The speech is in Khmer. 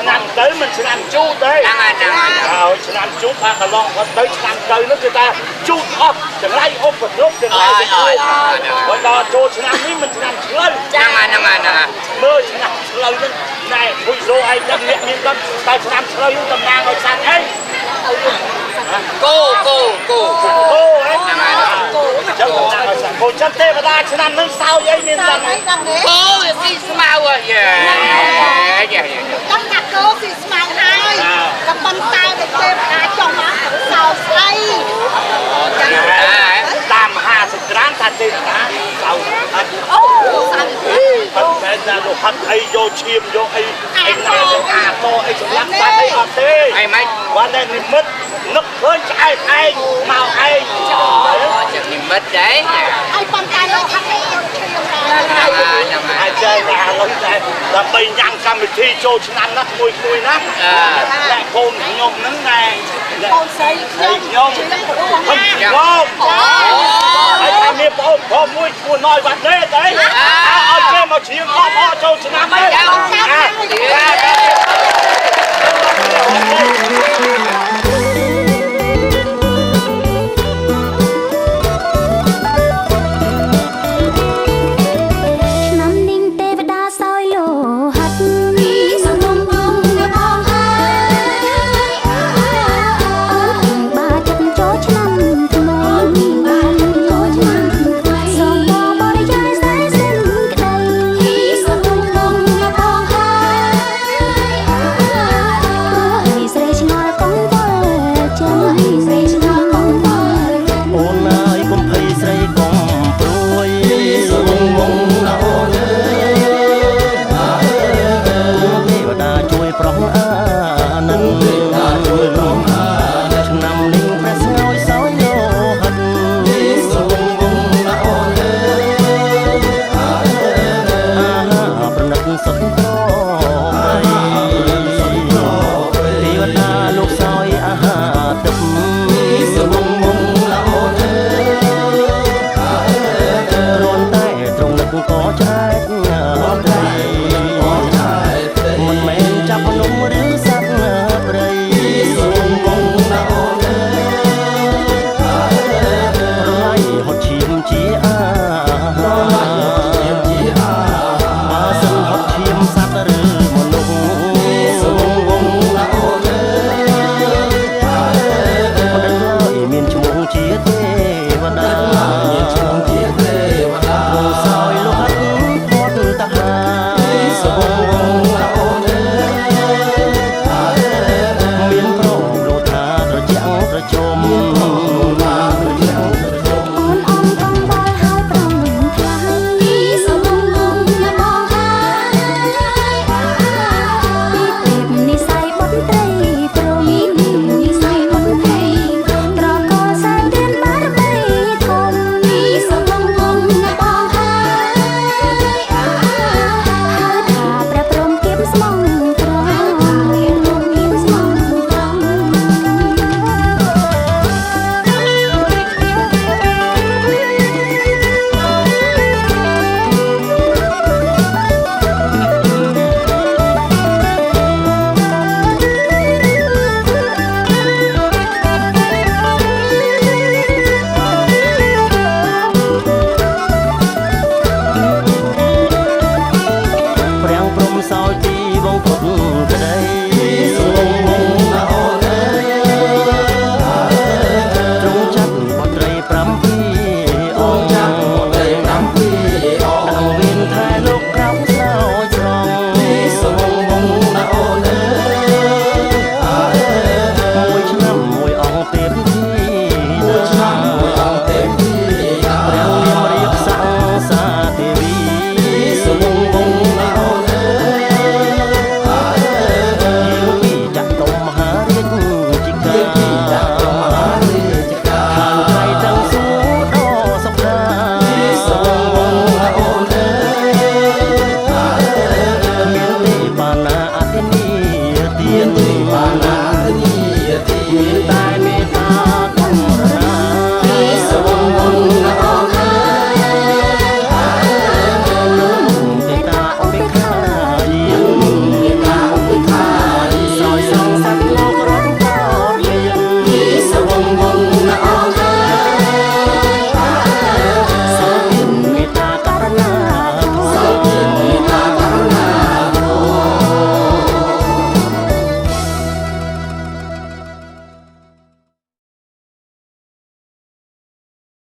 ឆ្នាំទៅមិនឆ្នាំជូតទេហើយឆ្នាំជូតថាកន្លងគាត់ទៅឆ្នាំទៅនោះគឺថាជូតអស់ចង្រៃឧបទ្រពចង្រៃបើដល់ចូលឆ្នាំនេះមិនឆ្នាំឆ្លូវមើលឆ្នាំឆ្លូវហ្នឹងណែពុយរោឯងដឹងអ្នកមានដឹងតែឆ្នាំឆ្លូវហ្នឹងតំណាងឲ្យសត្វអីគោចាំគោចាំទេវតាឆ្នាំហ្នឹងសោយអីមានដឹងគោវាស៊ីស្មៅយ៉ាដឹងថាគោស៊ីស្មៅហើយតែប៉ុន្តែទេវតាចង់មកសោស្អីតាមមហាសក្រានថាទេវតាសោអត់ប៉ុន្តែថាលោកហត់អីយកឈាមយកអីណាទៅអាតអីសម្រាប់សត្វអីអត់ទេអីមិនគាត់តែនិមិត្តនឹកឃើញឆ្អែតឯងមកឯងចិត្តនិមិត្តដែរហើយប៉ុន្តែលោកហត់អីយកឈាមហើយចេះថាឡើយតែដើម្បីញ៉ាំកម្មវិធីចូលឆ្នាំណាមួយណាតែកូនខ្ញុំហ្នឹងណែកូនស្រីខ្ញុំហើយថាមានបងប្អូនមួយឈ្មោះណយវ៉ាត់ទេតែឲ្យគេមកច្រៀងអបអរចូលឆ្នាំនេះសុខ